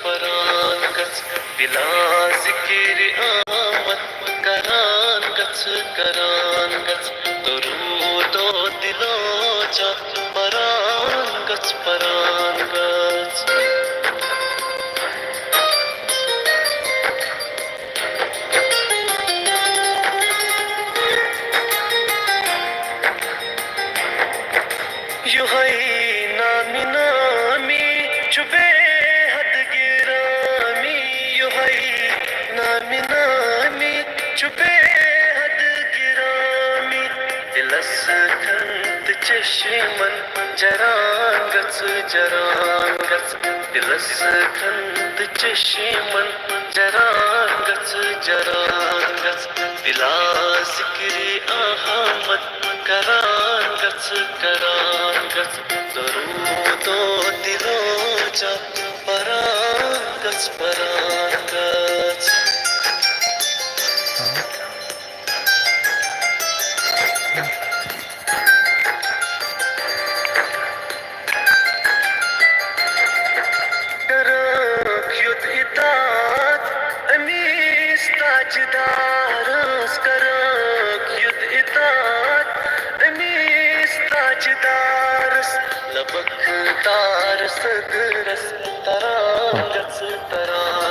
परान गच बिला जिकिर आमद करान गच दरूदो दिलो जा परान गच युहाई नामी नामी चुबे हद गिरामी युहाई नामी नामी चुबे हद गिरामी दिलस खंत चश्मन जरान गच दिलस खंत चश्मन जरान गच बिला जिक्री अहमद करान गच दरूदो दिलो जा परान गच करक युद्ध इतात अमीस ताजदारस करक युद्ध इतात अमीस ताजदारस लबक तार सदरस तरान गच